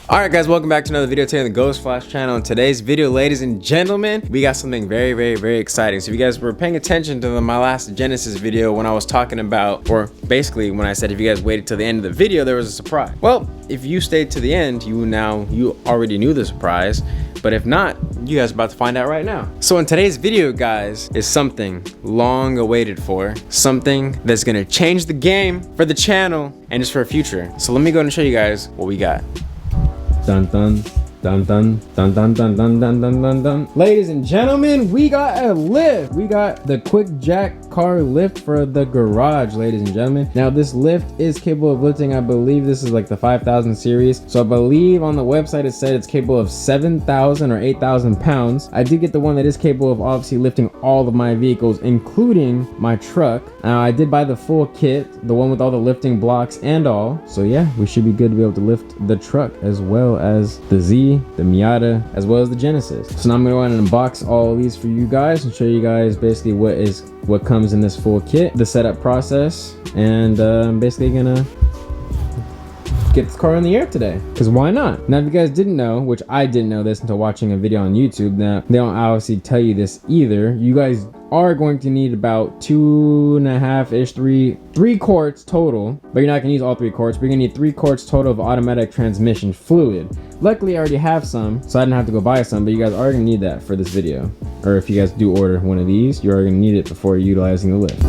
Alright guys, welcome back to another video today on the Ghost Flash channel. In today's video, ladies and gentlemen, we got something very exciting. So if you guys were paying attention to my last Genesis video when I was talking about, or basically when I said if you guys waited till the end of the video, there was a surprise. Well, if you stayed to the end, you already knew the surprise. But if not, you guys are about to find out right now. So in today's video, guys, is something long awaited for. Something that's gonna change the game for the channel and just for the future. So let me go ahead and show you guys what we got. Dun dun dun dun dun dun dun dun dun dun dun dun. Ladies and gentlemen, we got a lift. We got the Quick Jack car lift for the garage, ladies and gentlemen. Now this lift is capable of lifting, I believe this is like the 5000 series. So I believe on the website it said it's capable of 7,000 or 8,000 pounds. I did get the one that is capable of obviously lifting all of my vehicles, including my truck. Now I did buy the full kit, the one with all the lifting blocks and all. So yeah, we should be good to be able to lift the truck as well as the Z, the Miata, as well as the Genesis. So now I'm gonna go ahead and unbox all of these for you guys and show you guys basically what comes in this full kit, the setup process, and I'm basically gonna get this car in the air today, because why not? Now if you guys didn't know, which I didn't know this until watching a video on YouTube, now they don't obviously tell you this either, you guys are going to need about 2.5-ish, three quarts total, but you're not gonna use all 3 quarts, but you're gonna need 3 quarts total of automatic transmission fluid. Luckily I already have some, so I didn't have to go buy some, but you guys are gonna need that for this video. Or if you guys do order one of these, you are gonna need it before utilizing the lift.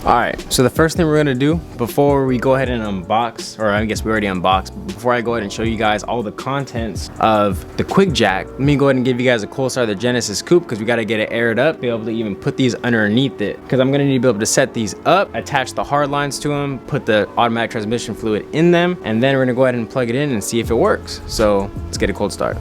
Alright, so the first thing we're gonna do before we go ahead and unbox, or I guess we already unboxed, before I go ahead and show you guys all the contents of the Quick Jack, let me go ahead and give you guys a cool start of the Genesis Coupe, because we gotta get it aired up, be able to even put these underneath it, because I'm gonna need to be able to set these up, attach the hard lines to them, put the automatic transmission fluid in them, and then we're gonna go ahead and plug it in and see if it works. So let's get a cold start.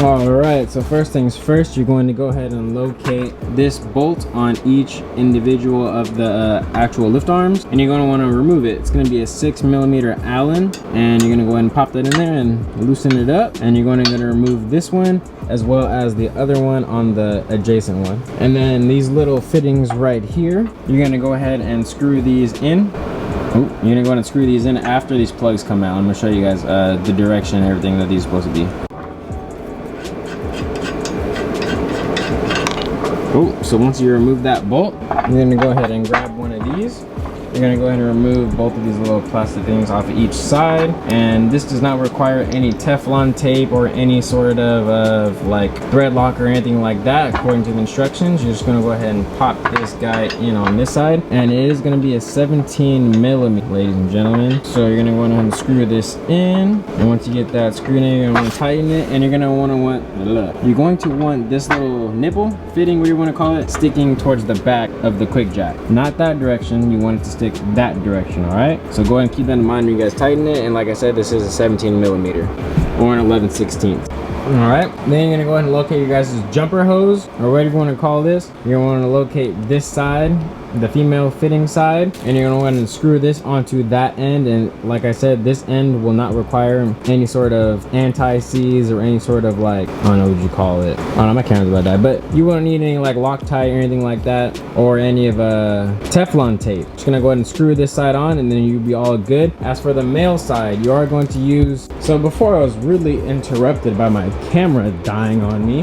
Alright, so first things first, you're going to go ahead and locate this bolt on each individual of the actual lift arms, and you're going to want to remove it. It's going to be a 6mm Allen, and you're going to go ahead and pop that in there and loosen it up, and you're going to remove this one as well as the other one on the adjacent one. And then these little fittings right here, you're going to go ahead and screw these in. You're going to go ahead and screw these in after these plugs come out. I'm going to show you guys the direction and everything that these are supposed to be. So once you remove that bolt, you're going to go ahead and grab one of these. You're going to go ahead and remove both of these little plastic things off of each side, and this does not require any Teflon tape or any sort of like thread lock or anything like that. According to the instructions, you're just going to go ahead and pop this guy in on this side, and it is going to be a 17mm, ladies and gentlemen. So you're going to go ahead and screw this in, and once you get that screwed in, you're going to want to tighten it, and you're going to want this little nipple fitting, what you want to call it, sticking towards the back of the Quick Jack, not that direction. You want it to stick that direction. All right, so go ahead and keep that in mind when you guys tighten it. And like I said, this is a 17mm or an 11/16. All right, then you're gonna go ahead and locate your guys' jumper hose, or whatever you want to call this. You're gonna want to locate this side, the female fitting side, and you're gonna go ahead and screw this onto that end. And like I said, this end will not require any sort of anti-seize or any sort of, like, I don't know what you call it, I don't know, my camera's about to die, but you won't need any like Loctite or anything like that, or any of Teflon tape. Just gonna go ahead and screw this side on, and then you'll be all good. As for the male side, you are going to use, so before I was really interrupted by my camera dying on me,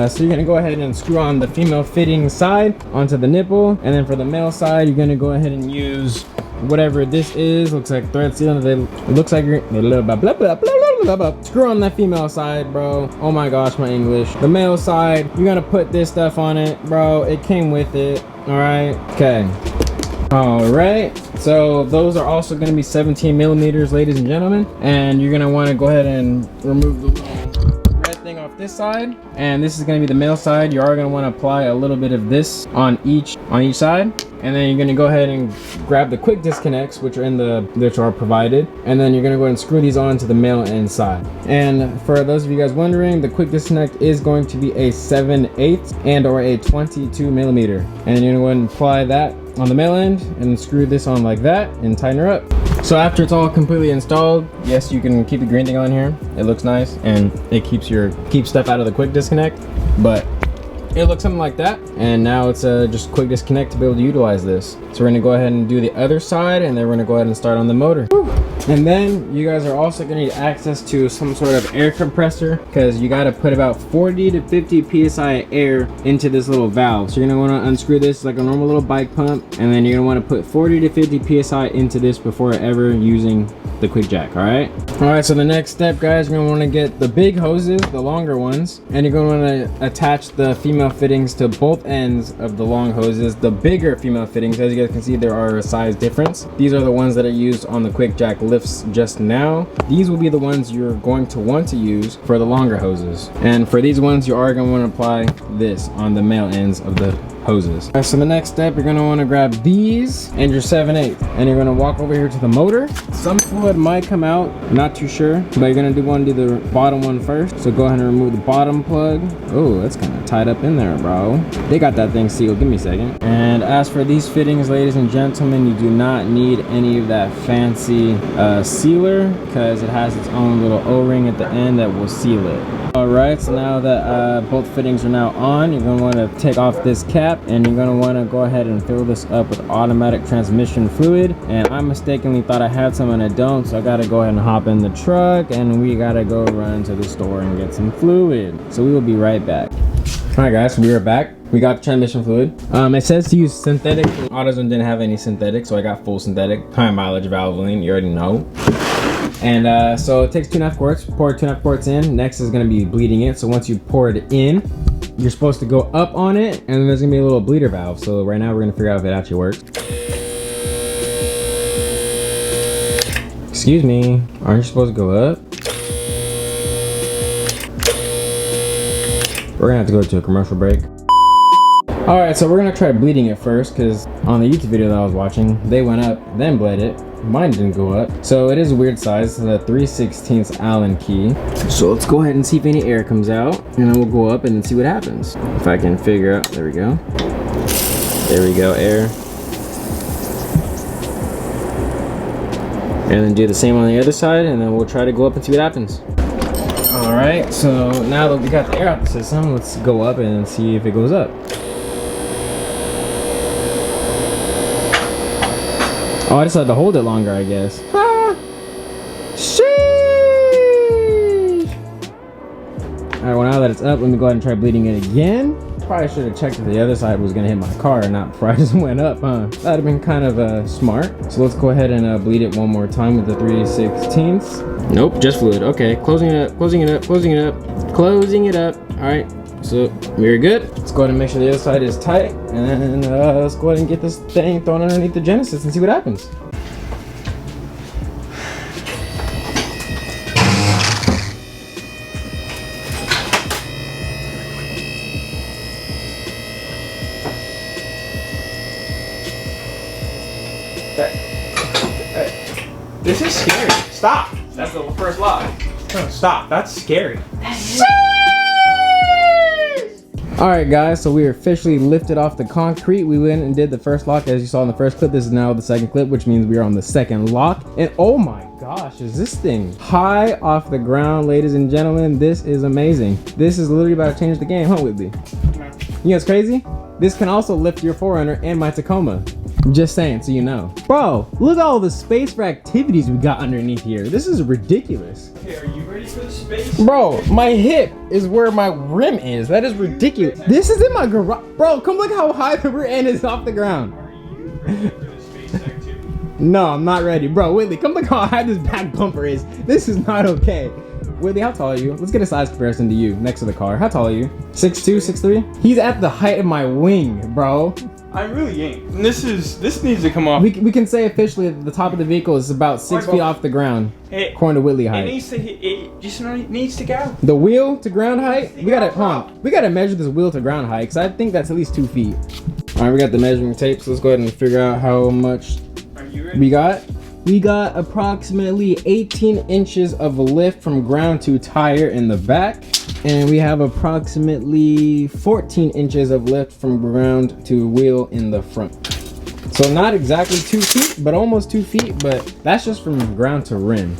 so you're gonna go ahead and screw on the female fitting side onto the nipple, and then for the male side, you're gonna go ahead and use whatever this is. Looks like thread seal. It looks like you're blah, blah, blah, blah, blah, blah, blah. Screw on that female side, bro. Oh my gosh, my English. The male side, you're gonna put this stuff on it, bro. It came with it. All right. Okay. All right, so those are also going to be 17 millimeters, ladies and gentlemen, and you're going to want to go ahead and remove the little red thing off this side, and this is going to be the male side. You are going to want to apply a little bit of this on each side, and then you're going to go ahead and grab the quick disconnects, which are provided, and then you're going to go ahead and screw these on to the male end side. And for those of you guys wondering, the quick disconnect is going to be a 7/8 and or a 22 millimeter, and you're going to go ahead and apply that on the male end and screw this on like that and tighten her up. So after it's all completely installed, yes, you can keep the green thing on here. It looks nice and it keeps stuff out of the quick disconnect, but it looks something like that. And now it's just quick disconnect to be able to utilize this. So we're gonna go ahead and do the other side, and then we're gonna go ahead and start on the motor. Woo. And then you guys are also gonna need access to some sort of air compressor, because you gotta put about 40 to 50 psi air into this little valve. So you're gonna wanna unscrew this like a normal little bike pump, and then you're gonna wanna put 40 to 50 psi into this before ever using the quick jack. All right, so the next step, guys, you're gonna want to get the big hoses, the longer ones, and you're gonna want to attach the female fittings to both ends of the long hoses. The bigger female fittings, as you guys can see, there are a size difference. These are the ones that are used on the quick jack lifts just now. These will be the ones you're going to want to use for the longer hoses, and for these ones you are going to want to apply this on the male ends of the hoses. All right, so the next step, you're going to want to grab these and your 7/8, and you're going to walk over here to the motor. Some fluid might come out, not too sure, but you're going to want to do the bottom one first. So go ahead and remove the bottom plug. Oh, that's kind of tied up in there, bro. They got that thing sealed. Give me a second. And as for these fittings, ladies and gentlemen, you do not need any of that fancy sealer, because it has its own little O-ring at the end that will seal it. All right, so now that both fittings are now on, you're going to want to take off this cap, and you're going to want to go ahead and fill this up with automatic transmission fluid. And I mistakenly thought I had some and I don't, so I got to go ahead and hop in the truck, and we got to go run to the store and get some fluid. So we will be right back. All right, guys, we are back. We got the transmission fluid. It says to use synthetic. AutoZone didn't have any synthetic, so I got full synthetic, high mileage Valvoline. You already know. And so it takes 2.5 quarts. Pour 2.5 quarts in. Next is going to be bleeding it. So once you pour it in, you're supposed to go up on it, and then there's going to be a little bleeder valve. So right now we're going to figure out if it actually works. Excuse me, aren't you supposed to go up? We're gonna have to go to a commercial break. All right, so we're gonna try bleeding it first, because on the YouTube video that I was watching, they went up, then bled it. Mine didn't go up. So it is a weird size. It's a 3/16 Allen key. So let's go ahead and see if any air comes out, and then we'll go up and then see what happens. If I can figure out, there we go. There we go, air. And then do the same on the other side, and then we'll try to go up and see what happens. All right, so now that we got the air out the system, let's go up and see if it goes up. Oh, I just had to hold it longer, I guess. Ah! Sheesh! All right, well, now that it's up, let me go ahead and try bleeding it again. Probably should have checked if the other side was gonna hit my car or not before I just went up, huh? That'd have been kind of smart. So let's go ahead and bleed it one more time with the 3/16. Nope, just fluid. Okay, closing it up, closing it up, closing it up, closing it up. All right, so we're good. Let's go ahead and make sure the other side is tight, and then let's go ahead and get this thing thrown underneath the Genesis and see what happens. This is scary. Stop. That's the first lock. Stop. That's scary. All right, guys, so we are officially lifted off the concrete. We went and did the first lock, as you saw in the first clip. This is now the second clip, which means we are on the second lock. And oh my gosh, is this thing high off the ground, ladies and gentlemen? This is amazing. This is literally about to change the game, huh, Whitley? You know what's crazy? This can also lift your 4Runner and my Tacoma. Just saying, so you know. Bro, look at all the space for activities we got underneath here. This is ridiculous. Okay, are you ready for the space? Bro, my hip is where my rim is. That is ridiculous. This is in my garage. Bro, come look how high the rear end is off the ground. Are you ready for the space activity? No, I'm not ready. Bro, Whitley, come look how high this back bumper is. This is not okay. Whitley, how tall are you? Let's get a size comparison to you next to the car. How tall are you? 6'2", 6'3"? He's at the height of my wing, bro. I really ain't. This needs to come off. We can say officially that the top of the vehicle is about 6 feet off the ground, according to Whitley height. It just needs to go. The wheel to ground height, we gotta measure this wheel to ground height, because I think that's at least 2 feet. All right, we got the measuring tape, so let's go ahead and figure out how much Are you ready? we got. We got approximately 18 inches of lift from ground to tire in the back. And we have approximately 14 inches of lift from ground to wheel in the front. So not exactly 2 feet, but almost 2 feet, but that's just from ground to rim.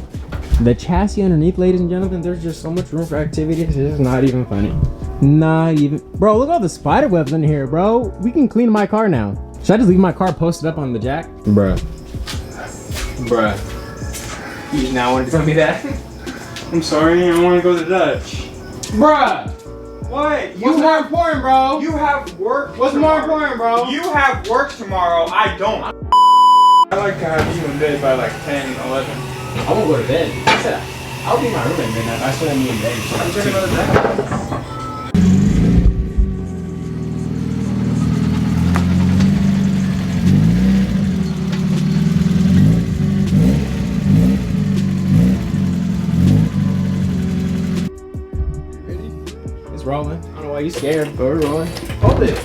The chassis underneath, ladies and gentlemen, there's just so much room for activity, it's just not even funny. Not even. Bro, look at all the spider webs in here, bro. We can clean my car now. Should I just leave my car posted up on the jack? Bruh. You now want to tell me that? I'm sorry, I want to go to Dutch. Bruh! What? What's more important, bro? You have work. What's more important, bro? You have work tomorrow. I don't. I like to have you in bed by like 10, 11. I won't go to bed. I said I'll be in my room at midnight. I still have me in bed. I'm taking another nap. It's rolling. I don't know why you scared, but we're rolling. Hold it.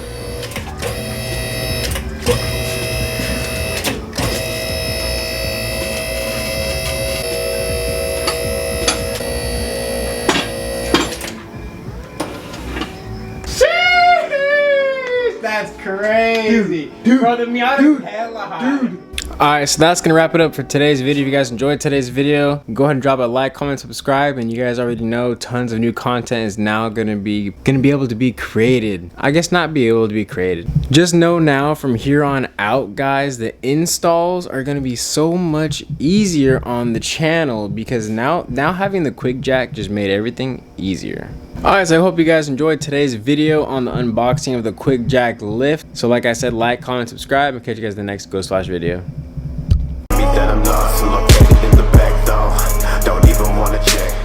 That's crazy. Dude, Bro, the Miata is hella high. Alright, so that's gonna wrap it up for today's video. If you guys enjoyed today's video, go ahead and drop a like, comment, subscribe, and you guys already know tons of new content is now gonna be able to be created. I guess not be able to be created. Just know now from here on out, guys, the installs are gonna be so much easier on the channel because now having the quick jack just made everything easier. Alright, so I hope you guys enjoyed today's video on the unboxing of the quick jack lift. So like I said, like, comment, subscribe, and catch you guys in the next Ghost Flash video. That I'm lost, located in the back door. Don't even wanna check.